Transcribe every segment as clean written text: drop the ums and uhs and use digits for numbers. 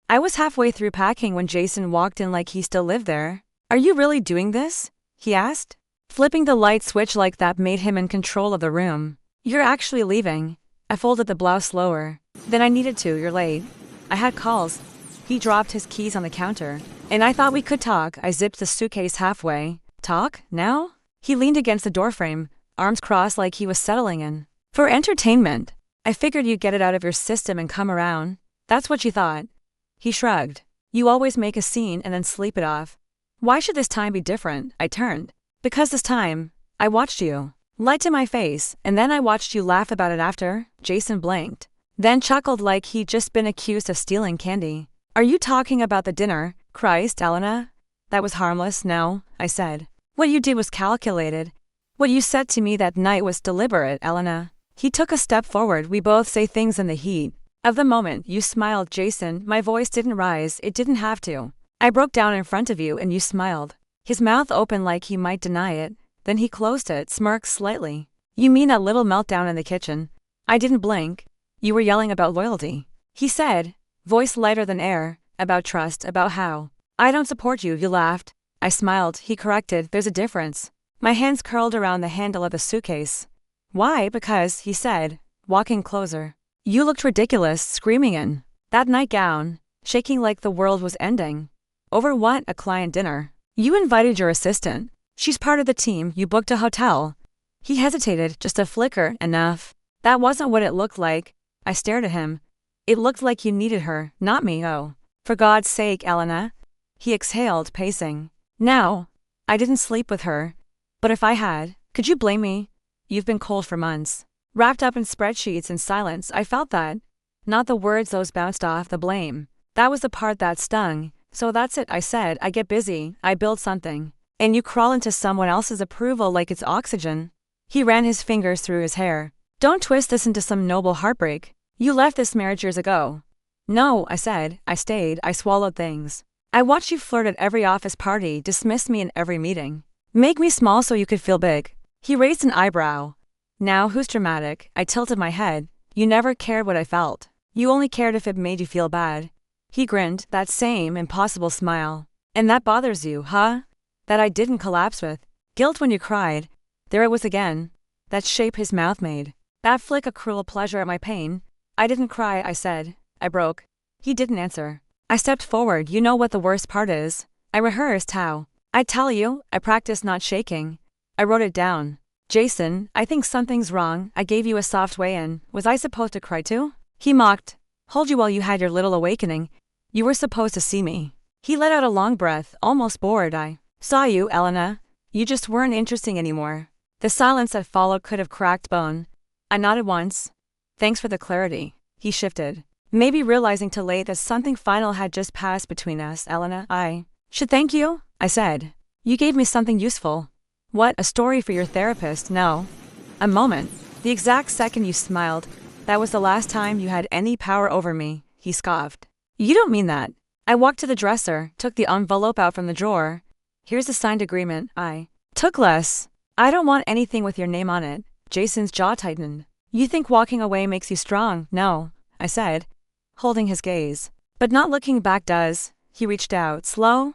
I was halfway through packing when Jason walked in like he still lived there. "Are you really doing this?" he asked. Flipping the light switch like that made him in control of the room. "You're actually leaving." I folded the blouse slower than I needed to. "You're late." "I had calls." He dropped his keys on the counter. "And I thought we could talk." I zipped the suitcase halfway. "Talk? Now?" He leaned against the doorframe, arms crossed like he was settling in. "For entertainment. I figured you'd get it out of your system and come around." "That's what you thought." He shrugged. "You always make a scene and then sleep it off. Why should this time be different?" I turned. "Because this time, I watched you. Lied to my face, and then I watched you laugh about it after." Jason blinked, then chuckled like he'd just been accused of stealing candy. "Are you talking about the dinner?" "Christ, Elena. That was harmless." "No," I said. "What you did was calculated. What you said to me that night was deliberate, Elena." He took a step forward. "We both say things in the heat of the moment." "You smiled, Jason." My voice didn't rise. It didn't have to. "I broke down in front of you and you smiled." His mouth opened like he might deny it, then he closed it, smirked slightly. "You mean that little meltdown in the kitchen?" I didn't blink. "You were yelling about loyalty," he said, voice lighter than air. "About trust, about how I don't support you." "You laughed." I smiled. He corrected. "There's a difference." My hands curled around the handle of the suitcase. "Why?" "Because," he said, walking closer, "you looked ridiculous screaming in that nightgown, shaking like the world was ending." "Over what?" "A client dinner. You invited your assistant. She's part of the team. You booked a hotel." He hesitated. "Just a flicker." "Enough." "That wasn't what it looked like." I stared at him. "It looked like you needed her, not me." "Oh. For God's sake, Elena." He exhaled, pacing. "Now, I didn't sleep with her. But if I had, could you blame me?" "You've been cold for months. Wrapped up in spreadsheets and silence." I felt that. Not the words those bounced off, the blame. That was the part that stung. "So that's it," I said. "I get busy, I build something, and you crawl into someone else's approval like it's oxygen." He ran his fingers through his hair. "Don't twist this into some noble heartbreak. You left this marriage years ago." "No," I said. "I stayed. I swallowed things. I watched you flirt at every office party, dismiss me in every meeting. Make me small so you could feel big." He raised an eyebrow. "Now who's dramatic?" I tilted my head. "You never cared what I felt. You only cared if it made you feel bad." He grinned, that same impossible smile. "And that bothers you, huh?" "That I didn't collapse with guilt when you cried." There it was again. That shape his mouth made. That flick a cruel pleasure at my pain. "I didn't cry," I said. "I broke." He didn't answer. I stepped forward. "You know what the worst part is?" I rehearsed how I'd tell you. I practiced not shaking. I wrote it down. "Jason, I think something's wrong. I gave you a soft way in. Was I supposed to cry too?" He mocked. "Hold you while you had your little awakening. You were supposed to see me." He let out a long breath, almost bored. "I saw you, Elena. You just weren't interesting anymore." The silence that followed could have cracked bone. I nodded once. "Thanks for the clarity." He shifted, maybe realizing too late that something final had just passed between us. "Elena, I should thank you," I said. "You gave me something useful." "What? A story for your therapist?" "No. A moment. The exact second you smiled, that was the last time you had any power over me." He scoffed. "You don't mean that." I walked to the dresser, took the envelope out from the drawer. "Here's the signed agreement." I took less. "I don't want anything with your name on it." Jason's jaw tightened. "You think walking away makes you strong?" "No," I said, holding his gaze. "But not looking back does." He reached out, slow.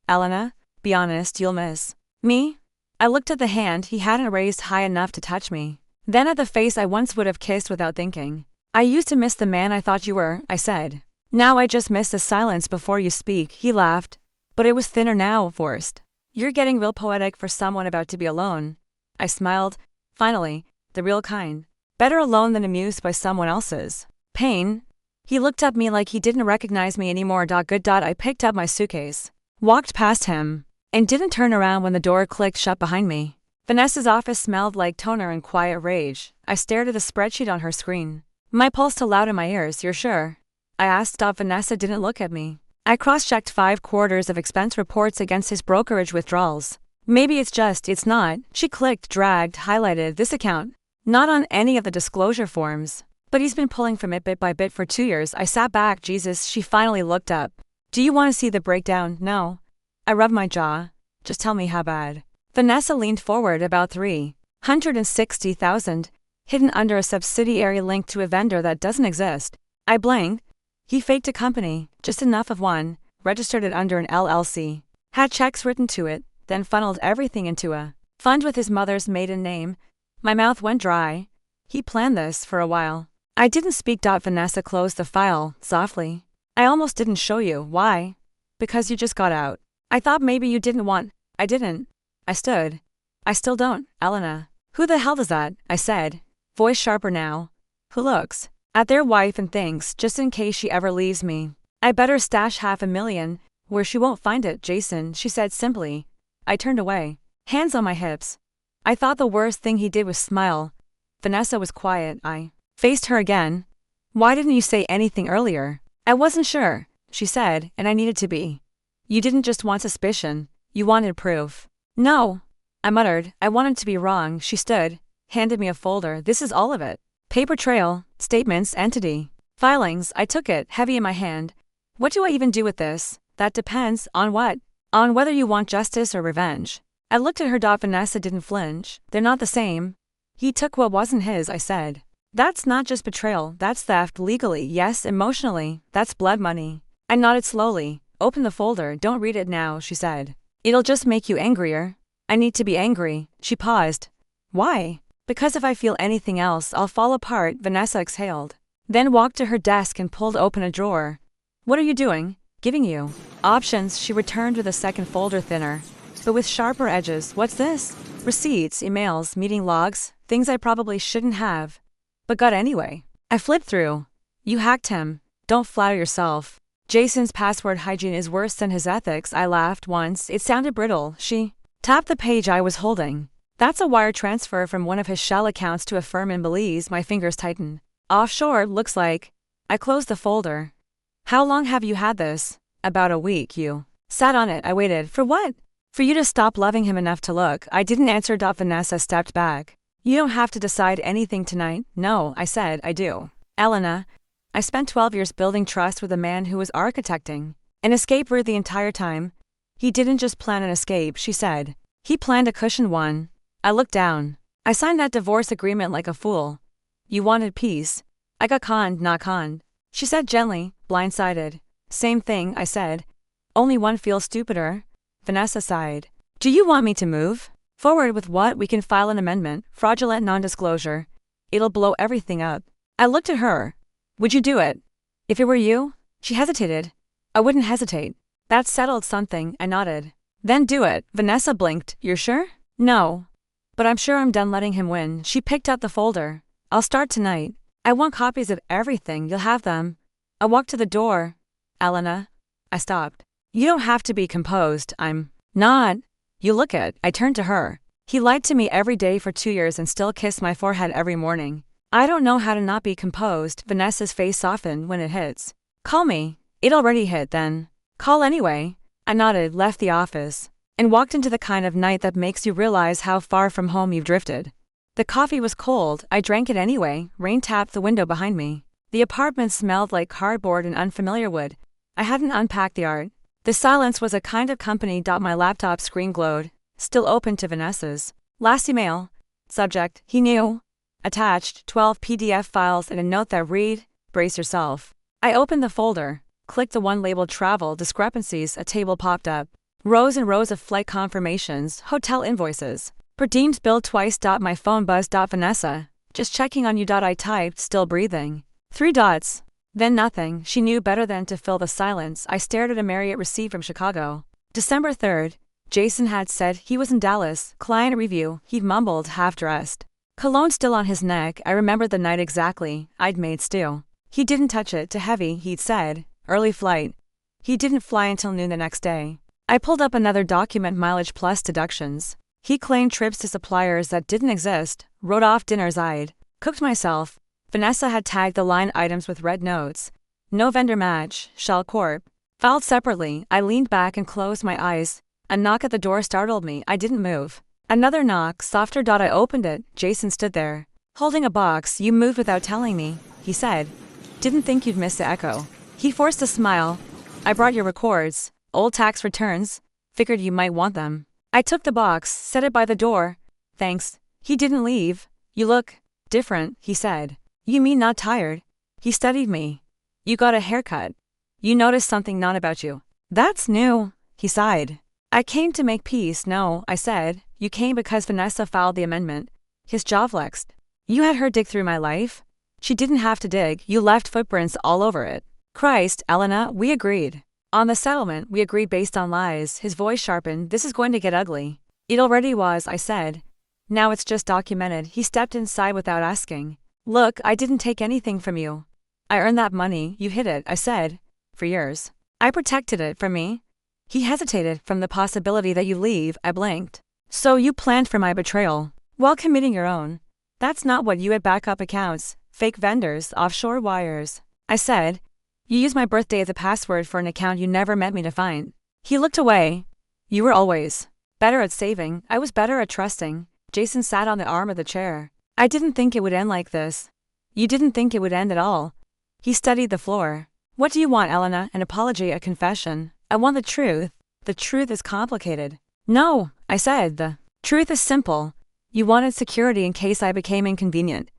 "Elena, be honest, you'll miss me." I looked at the hand he hadn't raised high enough to touch me, then at the face I once would have kissed without thinking. "I used to miss the man I thought you were," I said. "Now I just miss the silence before you speak." He laughed. But it was thinner now, forced. "You're getting real poetic for someone about to be alone." I smiled. "Finally, the real kind. Better alone than amused by someone else's pain." He looked at me like he didn't recognize me anymore. "Good." I picked up my suitcase, walked past him, and didn't turn around when the door clicked shut behind me. Vanessa's office smelled like toner and quiet rage. I stared at a spreadsheet on her screen. My pulse too loud in my ears. "You're sure?" I asked. Vanessa didn't look at me. I cross-checked 5 quarters of expense reports against his brokerage withdrawals. "Maybe it's not." She clicked, dragged, highlighted this account. Not on any of the disclosure forms. "But he's been pulling from it bit by bit for 2 years." I sat back. "Jesus." She finally looked up. "Do you want to see the breakdown?" "No." I rubbed my jaw. "Just tell me how bad." Vanessa leaned forward. "About 360,000, hidden under a subsidiary linked to a vendor that doesn't exist." I blinked. He faked a company, just enough of one, registered it under an LLC, had checks written to it, then funneled everything into a fund with his mother's maiden name. My mouth went dry. He planned this for a while. I didn't speak. Vanessa closed the file, softly. I almost didn't show you. Why? Because you just got out. I thought maybe you didn't want. I didn't. I stood. I still don't, Elena. Who the hell does that? I said, voice sharper now. Who looks at their wife and thinks, just in case she ever leaves me, I better stash $500,000 where she won't find it. Jason, she said simply. I turned away, hands on my hips. I thought the worst thing he did was smile. Vanessa was quiet. I faced her again. Why didn't you say anything earlier? I wasn't sure, she said, and I needed to be. You didn't just want suspicion, you wanted proof. No, I muttered. I wanted to be wrong. She stood, handed me a folder. This is all of it. Paper trail, statements, entity, filings. I took it, heavy in my hand. What do I even do with this? That depends on what? On whether you want justice or revenge. I looked at her. Vanessa didn't flinch. They're not the same. He took what wasn't his, I said. That's not just betrayal, that's theft. Legally, yes. Emotionally, that's blood money. I nodded slowly. Open the folder. Don't read it now, she said. It'll just make you angrier. I need to be angry. She paused. Why? Because if I feel anything else, I'll fall apart. Vanessa exhaled. Then walked to her desk and pulled open a drawer. What are you doing? Giving you options. She returned with a second folder, thinner, but with sharper edges. What's this? Receipts, emails, meeting logs, things I probably shouldn't have, but got anyway. I flipped through. You hacked him. Don't flatter yourself. Jason's password hygiene is worse than his ethics. I laughed once. It sounded brittle. She tapped the page I was holding. That's a wire transfer from one of his shell accounts to a firm in Belize. My fingers tightened. Offshore, looks like. I closed the folder. How long have you had this? About a week. You sat on it. I waited. For what? For you to stop loving him enough to look. I didn't answer. Vanessa stepped back. You don't have to decide anything tonight. No, I said. I do. Elena, I spent 12 years building trust with a man who was architecting an escape route the entire time. He didn't just plan an escape, she said. He planned a cushioned one. I looked down. I signed that divorce agreement like a fool. You wanted peace. I got conned, not conned. She said gently, blindsided. Same thing, I said. Only one feels stupider. Vanessa sighed. Do you want me to move forward with what? We can file an amendment, fraudulent non-disclosure. It'll blow everything up. I looked at her. Would you do it? If it were you? She hesitated. I wouldn't hesitate. That settled something, I nodded. Then do it. Vanessa blinked. You're sure? No. But I'm sure I'm done letting him win. She picked up the folder. I'll start tonight. I want copies of everything. You'll have them. I walked to the door. Elena. I stopped. You don't have to be composed. I'm not. You look it. I turned to her. He lied to me every day for 2 years and still kissed my forehead every morning. I don't know how to not be composed. Vanessa's face softened. When it hits, call me. It already hit then. Call anyway. I nodded, left the office, and walked into the kind of night that makes you realize how far from home you've drifted. The coffee was cold. I drank it anyway. Rain tapped the window behind me. The apartment smelled like cardboard and unfamiliar wood. I hadn't unpacked the art. The silence was a kind of company. My laptop screen glowed, still open to Vanessa's last email. Subject, he knew. Attached, 12 PDF files and a note that read, brace yourself. I opened the folder, clicked the one labeled travel discrepancies. A table popped up. Rows and rows of flight confirmations, hotel invoices, per diems billed twice. My phone buzzed. Vanessa, just checking on you. I typed, still breathing. 3 dots. Then nothing. She knew better than to fill the silence. I stared at a Marriott receipt from Chicago. December 3rd. Jason had said he was in Dallas. Client review. He mumbled, half-dressed. Cologne still on his neck. I remembered the night exactly. I'd made stew. He didn't touch it. Too heavy, he'd said. Early flight. He didn't fly until noon the next day. I pulled up another document. Mileage plus deductions. He claimed trips to suppliers that didn't exist. Wrote off dinners I'd cooked myself. Vanessa had tagged the line items with red notes. No vendor match. Shell Corp. Filed separately. I leaned back and closed my eyes. A knock at the door startled me. I didn't move. Another knock, softer. I opened it. Jason stood there, holding a box. You moved without telling me, he said. Didn't think you'd miss the echo. He forced a smile. I brought your records. Old tax returns. Figured you might want them. I took the box, set it by the door. Thanks. He didn't leave. You look different, he said. You mean not tired? He studied me. You got a haircut. You noticed something not about you. That's new, he sighed. I came to make peace. No, I said. You came because Vanessa filed the amendment. His jaw flexed. You had her dig through my life? She didn't have to dig. You left footprints all over it. Christ, Elena, we agreed. On the settlement, we agreed based on lies. His voice sharpened. This is going to get ugly. It already was, I said. Now it's just documented. He stepped inside without asking. Look, I didn't take anything from you. I earned that money. You hid it, I said. For years. I protected it from me. He hesitated. From the possibility that you leave, I blinked. So you planned for my betrayal, while committing your own. That's not what you had. Backup accounts, fake vendors, offshore wires. I said. You used my birthday as a password for an account you never meant me to find. He looked away. You were always better at saving. I was better at trusting. Jason sat on the arm of the chair. I didn't think it would end like this. You didn't think it would end at all. He studied the floor. What do you want, Elena? An apology, a confession? I want the truth. The truth is complicated. No, I said. The truth is simple. You wanted security in case I became inconvenient.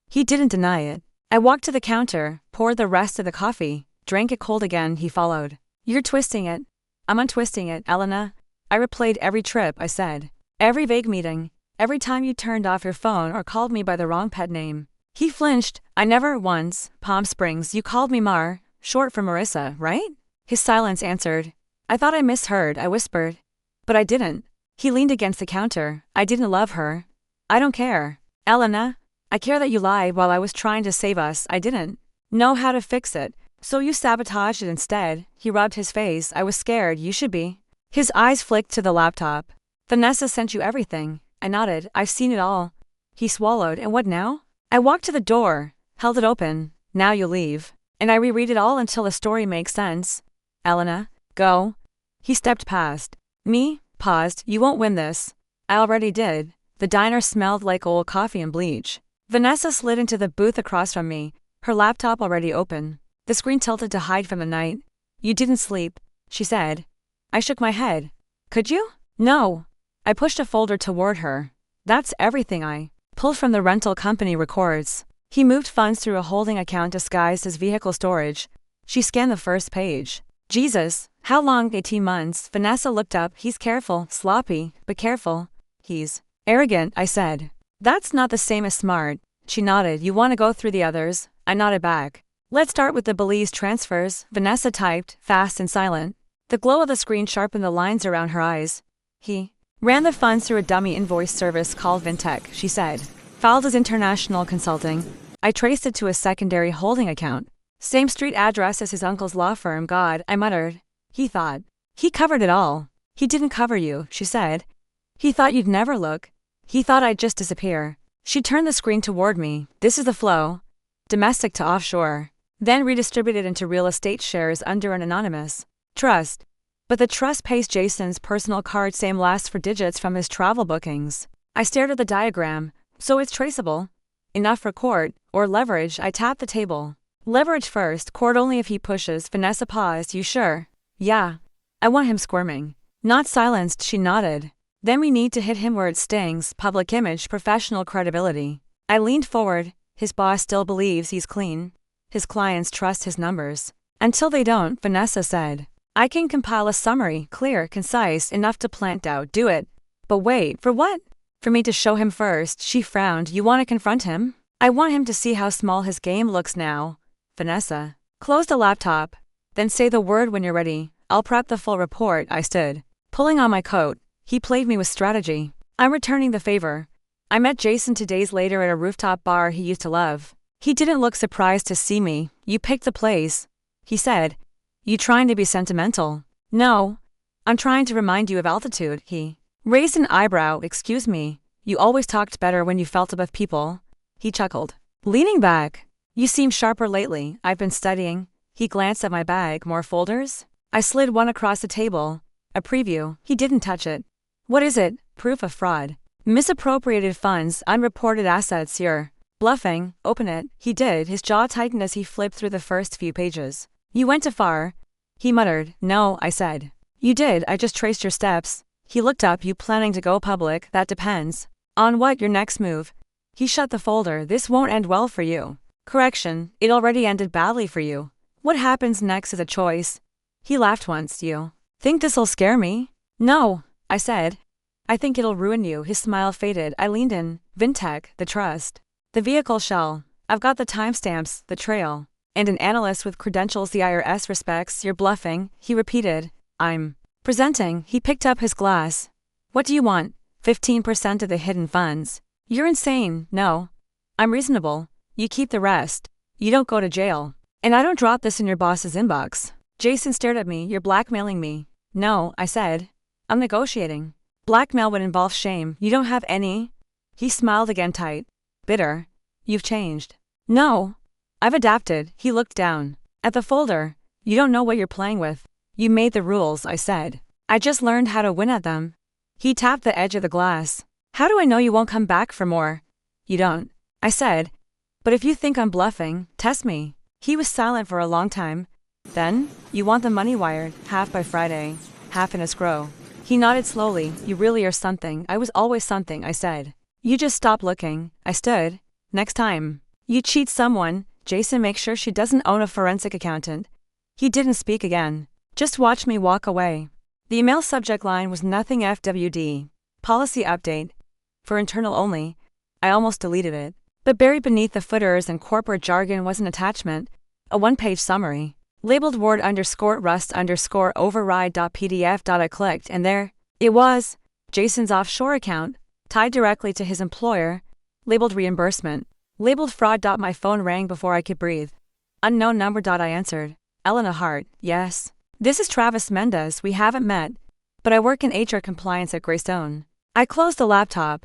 He didn't deny it. I walked to the counter, poured the rest of the coffee, drank it cold again. He followed. You're twisting it. I'm untwisting it, Elena. I replayed every trip, I said. Every vague meeting. Every time you turned off your phone or called me by the wrong pet name. He flinched. I never once. Palm Springs, you called me Mar, short for Marissa, right? His silence answered. I thought I misheard, I whispered. But I didn't. He leaned against the counter. I didn't love her. I don't care. Elena, I care that you lied while I was trying to save us. I didn't know how to fix it, so you sabotaged it instead. He rubbed his face. I was scared. You should be. His eyes flicked to the laptop. Vanessa sent you everything. I nodded. I've seen it all. He swallowed. And what now? I walked to the door, held it open. Now you leave. And I reread it all until the story makes sense. Elena, go. He stepped past me, paused. You won't win this. I already did. The diner smelled like old coffee and bleach. Vanessa slid into the booth across from me, her laptop already open. The screen tilted to hide from the night. You didn't sleep, she said. I shook my head. Could you? No. I pushed a folder toward her. That's everything I pulled from the rental company records. He moved funds through a holding account disguised as vehicle storage. She scanned the first page. Jesus, how long? 18 months. Vanessa looked up. He's careful, sloppy, but careful. He's arrogant, I said. That's not the same as smart. She nodded. You want to go through the others? I nodded back. Let's start with the Belize transfers. Vanessa typed, fast and silent. The glow of the screen sharpened the lines around her eyes. He ran the funds through a dummy invoice service called Vintech, she said. Filed as international consulting. I traced it to a secondary holding account. Same street address as his uncle's law firm. God, I muttered. He thought. He covered it all. He didn't cover you, she said. He thought you'd never look. He thought I'd just disappear. She turned the screen toward me. This is the flow. Domestic to offshore. Then redistributed into real estate shares under an anonymous trust. But the trust pays Jason's personal card. Same last four digits from his travel bookings. I stared at the diagram. So it's traceable. Enough for court, or leverage. I tapped the table. Leverage first, court only if he pushes. Vanessa paused. You sure? Yeah. I want him squirming. Not silenced, she nodded. Then we need to hit him where it stings. Public image, professional credibility. I leaned forward. His boss still believes he's clean. His clients trust his numbers. Until they don't, Vanessa said. I can compile a summary, clear, concise, enough to plant doubt. Do it. But wait, for what? For me to show him first. She frowned. You want to confront him? I want him to see how small his game looks now. Vanessa closed the laptop. Then say the word when you're ready. I'll prep the full report. I stood, pulling on my coat. He played me with strategy. I'm returning the favor. I met Jason 2 days later at a rooftop bar he used to love. He didn't look surprised to see me. You picked the place, he said. You trying to be sentimental? No. I'm trying to remind you of altitude. He raised an eyebrow. Excuse me. You always talked better when you felt above people. He chuckled, leaning back. You seem sharper lately. I've been studying. He glanced at my bag. More folders? I slid one across the table. A preview. He didn't touch it. What is it? Proof of fraud. Misappropriated funds, unreported assets. You're bluffing. Open it. He did. His jaw tightened as he flipped through the first few pages. You went too far. He muttered. No, I said. You did. I just traced your steps. He looked up. You planning to go public? That depends. On what? Your next move. He shut the folder. This won't end well for you. Correction. It already ended badly for you. What happens next is a choice. He laughed once. You think this'll scare me? No, I said. I think it'll ruin you. His smile faded. I leaned in. Vintech, the trust. The vehicle shell. I've got the timestamps, the trail. And an analyst with credentials the IRS respects. You're bluffing, he repeated. I'm presenting. He picked up his glass. What do you want? 15% of the hidden funds. You're insane. No. I'm reasonable. You keep the rest. You don't go to jail. And I don't drop this in your boss's inbox. Jason stared at me. You're blackmailing me. No, I said. I'm negotiating. Blackmail would involve shame. You don't have any? He smiled again tight. Bitter. You've changed. No. I've adapted. He looked down at the folder. You don't know what you're playing with. You made the rules, I said. I just learned how to win at them. He tapped the edge of the glass. How do I know you won't come back for more? You don't, I said. But if you think I'm bluffing, test me. He was silent for a long time. Then, you want the money wired, half by Friday, half in escrow. He nodded slowly. You really are something. I was always something, I said. You just stop looking. I stood. Next time you cheat someone, Jason, make sure she doesn't own a forensic accountant. He didn't speak again. Just watch me walk away. The email subject line was nothing FWD. Policy update. For internal only. I almost deleted it. But buried beneath the footers and corporate jargon was an attachment, a one-page summary, labeled Word _ Rust _ override.pdf. I clicked, and there it was. Jason's offshore account, tied directly to his employer, labeled reimbursement, labeled fraud. My phone rang before I could breathe. Unknown number. I answered. Elena Hart. Yes. This is Travis Mendez. We haven't met, but I work in HR compliance at Greystone. I closed the laptop.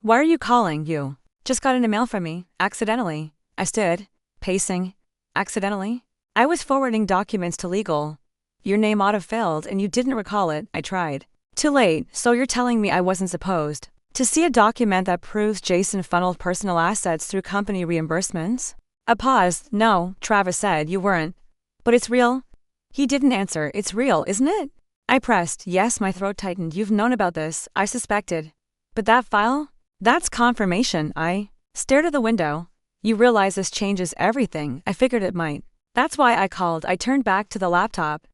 Why are you calling? You just got an email from me, accidentally. I stood, pacing. Accidentally? I was forwarding documents to legal. Your name autofilled and you didn't recall it. I tried. Too late. So you're telling me I wasn't supposed to see a document that proves Jason funneled personal assets through company reimbursements? A pause. No, Travis said. You weren't. But it's real? He didn't answer. It's real, isn't it? I pressed. Yes. My throat tightened. You've known about this, I suspected. But that file? That's confirmation. I stared at the window. You realize this changes everything. I figured it might. That's why I called. I turned back to the laptop.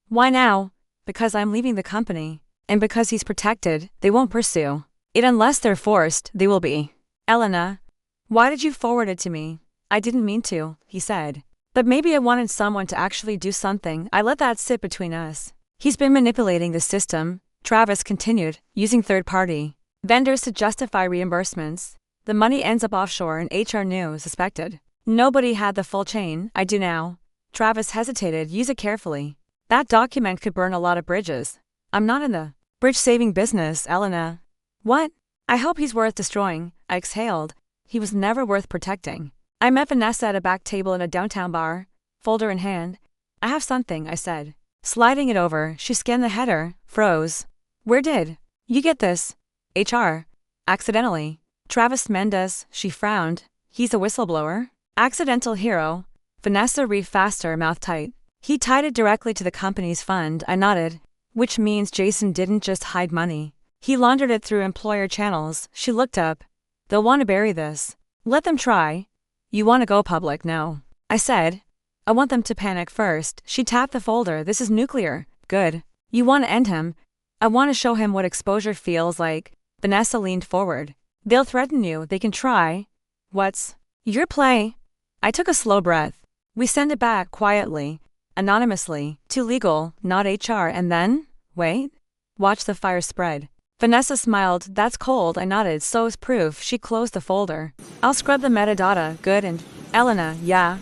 Why now? Because I'm leaving the company. And because he's protected, they won't pursue it unless they're forced. They will be. Elena, why did you forward it to me? I didn't mean to, he said. But maybe I wanted someone to actually do something. I let that sit between us. He's been manipulating the system, Travis continued, using third-party vendors to justify reimbursements. The money ends up offshore and HR knew, suspected. Nobody had the full chain. I do now. Travis hesitated. Use it carefully. That document could burn a lot of bridges. I'm not in the bridge-saving business, Elena. What? I hope he's worth destroying. I exhaled. He was never worth protecting. I met Vanessa at a back table in a downtown bar, folder in hand. I have something, I said. Sliding it over, she scanned the header, froze. Where did you get this? HR. Accidentally. Travis Mendez, she frowned. He's a whistleblower? Accidental hero. Vanessa read faster, mouth tight. He tied it directly to the company's fund. I nodded. Which means Jason didn't just hide money. He laundered it through employer channels. She looked up. They'll want to bury this. Let them try. You want to go public? No. I said. I want them to panic first. She tapped the folder. This is nuclear. Good. You want to end him. I want to show him what exposure feels like. Vanessa leaned forward. They'll threaten you. They can try. What's your play? I took a slow breath. We send it back quietly, anonymously, to legal, not HR, and then, wait. Watch the fire spread. Vanessa smiled. That's cold. I nodded. So is proof. She closed the folder. I'll scrub the metadata. Good. And Elena, yeah.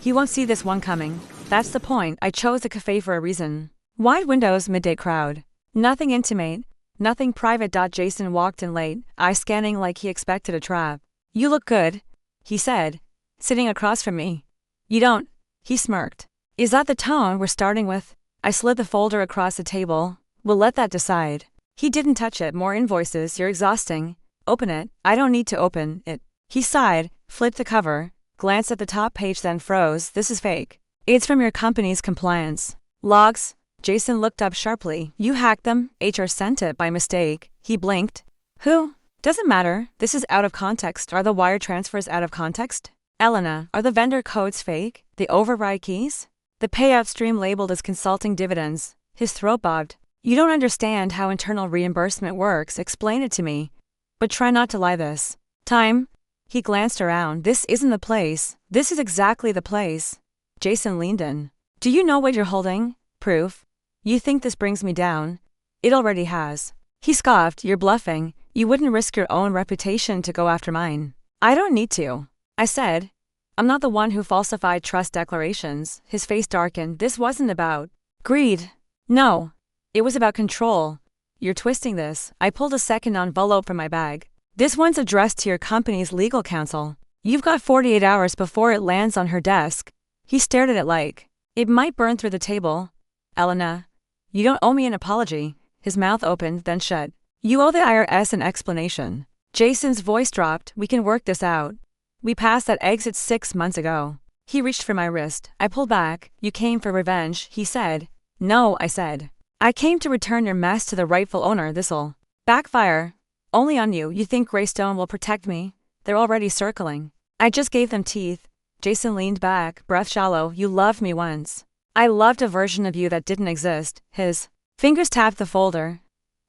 He won't see this one coming. That's the point. I chose the cafe for a reason. Wide windows, midday crowd. Nothing intimate. Nothing private. Jason walked in late, eye scanning like he expected a trap. You look good, he said, sitting across from me. You don't. He smirked. Is that the tone we're starting with? I slid the folder across the table. We'll let that decide. He didn't touch it. More invoices. You're exhausting. Open it. I don't need to open it. He sighed, flipped the cover, glanced at the top page, then froze. This is fake. It's from your company's compliance logs. Jason looked up sharply. You hacked them? HR sent it by mistake. He blinked. Who? Doesn't matter. This is out of context. Are the wire transfers out of context? Elena, are the vendor codes fake? The override keys? The payout stream labeled as consulting dividends. His throat bobbed. You don't understand how internal reimbursement works, explain it to me. But try not to lie this time. He glanced around. This isn't the place. This is exactly the place. Jason leaned in. Do you know what you're holding? Proof. You think this brings me down? It already has. He scoffed. You're bluffing. You wouldn't risk your own reputation to go after mine. I don't need to. I said. I'm not the one who falsified trust declarations. His face darkened. This wasn't about greed. No. It was about control. You're twisting this. I pulled a second envelope from my bag. This one's addressed to your company's legal counsel. You've got 48 hours before it lands on her desk. He stared at it like, it might burn through the table. Elena, you don't owe me an apology. His mouth opened, then shut. You owe the IRS an explanation. Jason's voice dropped. We can work this out. We passed that exit 6 months ago. He reached for my wrist. I pulled back. You came for revenge, he said. No, I said. I came to return your mess to the rightful owner. This'll backfire. Only on you. You think Greystone will protect me? They're already circling. I just gave them teeth. Jason leaned back, breath shallow. You loved me once. I loved a version of you that didn't exist. His fingers tapped the folder.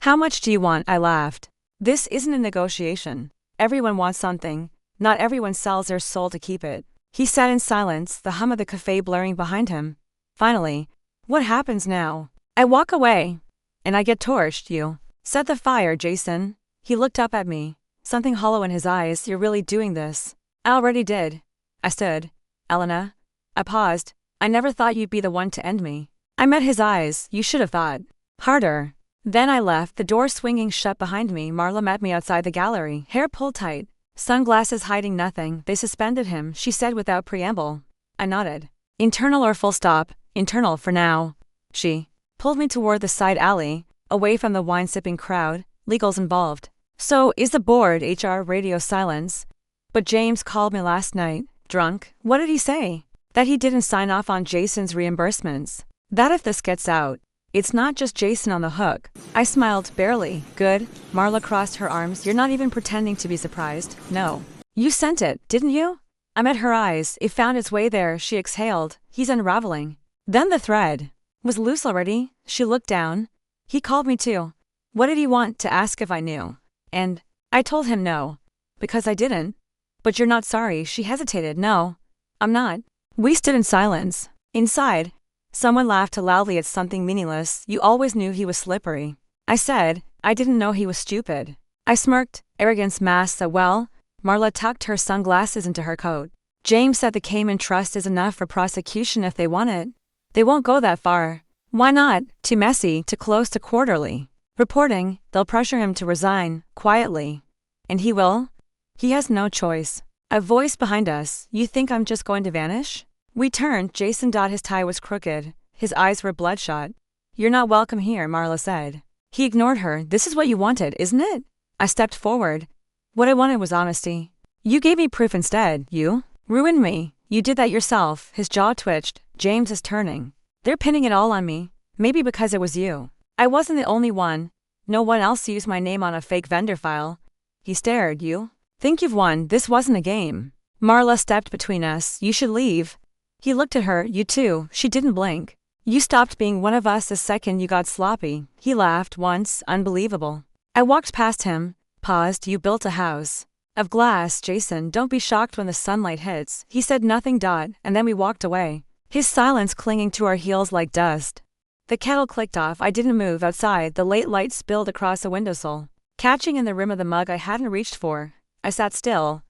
How much do you want? I laughed. This isn't a negotiation. Everyone wants something. Not everyone sells their soul to keep it. He sat in silence, the hum of the cafe blaring behind him. Finally, what happens now? I walk away. And I get torched. You set the fire, Jason. He looked up at me. Something hollow in his eyes. You're really doing this. I already did. I stood. Elena. I paused. I never thought you'd be the one to end me. I met his eyes. You should have thought harder. Then I left, the door swinging shut behind me. Marla met me outside the gallery, hair pulled tight, sunglasses hiding nothing. They suspended him, she said without preamble. I nodded. Internal or full stop? Internal for now. She pulled me toward the side alley, away from the wine-sipping crowd. Legal's involved. So is the board. HR radio silence. But James called me last night, drunk. What did he say? That he didn't sign off on Jason's reimbursements. That if this gets out, it's not just Jason on the hook. I smiled, barely. Good. Marla crossed her arms. You're not even pretending to be surprised. No. You sent it, didn't you? I met her eyes. It found its way there. She exhaled. He's unraveling. Then the thread was loose already. She looked down. He called me too. What did he want? To ask if I knew. And I told him no. Because I didn't. But you're not sorry. She hesitated. No. I'm not. We stood in silence. Inside, someone laughed loudly at something meaningless. You always knew he was slippery. I said, I didn't know he was stupid. I smirked. Arrogance masked that well. Marla tucked her sunglasses into her coat. James said the Cayman Trust is enough for prosecution if they want it. They won't go that far. Why not? Too messy, too close to quarterly reporting. They'll pressure him to resign, quietly. And he will? He has no choice. A voice behind us. You think I'm just going to vanish? We turned. Jason. His tie was crooked. His eyes were bloodshot. You're not welcome here, Marla said. He ignored her. This is what you wanted, isn't it? I stepped forward. What I wanted was honesty. You gave me proof instead. You ruined me. You did that yourself. His jaw twitched. James is turning. They're pinning it all on me. Maybe because it was you. I wasn't the only one. No one else used my name on a fake vendor file. He stared. You think you've won? This wasn't a game. Marla stepped between us. You should leave. He looked at her. You too. She didn't blink. You stopped being one of us the second you got sloppy. He laughed once. Unbelievable. I walked past him. Paused. You built a house of glass, Jason. Don't be shocked when the sunlight hits. He said nothing. And then we walked away. His silence clinging to our heels like dust. The kettle clicked off. I didn't move. Outside, the late light spilled across the windowsill, catching in the rim of the mug I hadn't reached for. I sat still,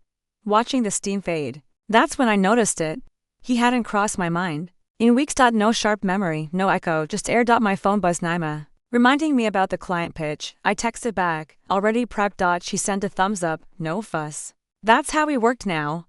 watching the steam fade. That's when I noticed it. He hadn't crossed my mind. In weeks. No sharp memory, no echo, just air. My phone buzzed. Naima, reminding me about the client pitch. I texted back. Already prepped. She sent a thumbs up. No fuss. That's how we worked now.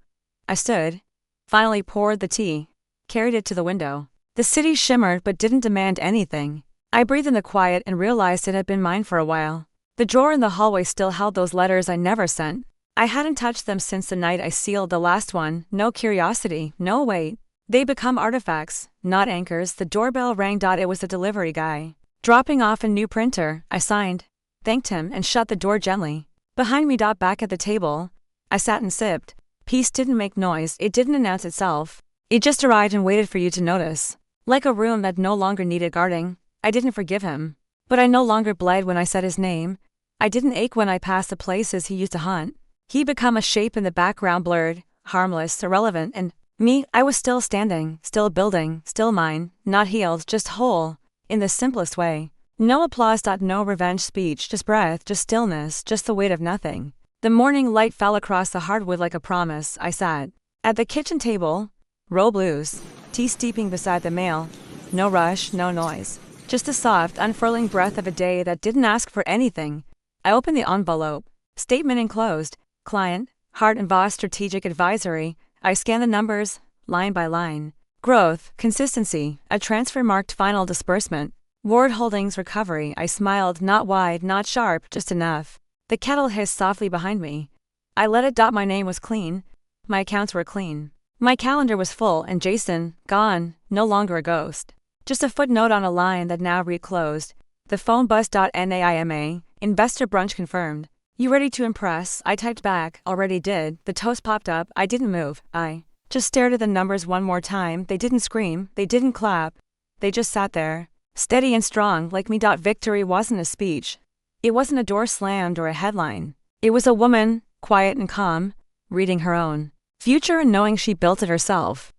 I stood. Finally poured the tea. Carried it to the window. The city shimmered but didn't demand anything. I breathed in the quiet and realized it had been mine for a while. The drawer in the hallway still held those letters I never sent. I hadn't touched them since the night I sealed the last one. No curiosity, no weight. They become artifacts, not anchors. The doorbell rang. It was the delivery guy. Dropping off a new printer. I signed, thanked him, and shut the door gently. Behind me. Back at the table, I sat and sipped. Peace didn't make noise. It didn't announce itself. It just arrived and waited for you to notice. Like a room that no longer needed guarding. I didn't forgive him. But I no longer bled when I said his name. I didn't ache when I passed the places he used to haunt. He became a shape in the background, blurred, harmless, irrelevant, and me, I was still standing, still building, still mine, not healed, just whole, in the simplest way. No applause, no revenge speech, just breath, just stillness, just the weight of nothing. The morning light fell across the hardwood like a promise. I sat at the kitchen table, roll blues, tea steeping beside the mail. No rush, no noise. Just the soft, unfurling breath of a day that didn't ask for anything. I opened the envelope. Statement enclosed. Client, Hart and Voss Strategic Advisory. I scanned the numbers, line by line. Growth, consistency, a transfer marked final disbursement. Ward Holdings recovery. I smiled, not wide, not sharp, just enough. The kettle hissed softly behind me. I let it. My name was clean. My accounts were clean. My calendar was full, and Jason, gone, no longer a ghost. Just a footnote on a line that now read closed. The phone buzzed. NAIMA, investor brunch confirmed. You ready to impress? I typed back, already did. The toast popped up. I didn't move. I just stared at the numbers one more time. They didn't scream. They didn't clap. They just sat there, steady and strong, like me. Victory wasn't a speech. It wasn't a door slammed or a headline. It was a woman, quiet and calm, reading her own future and knowing she built it herself.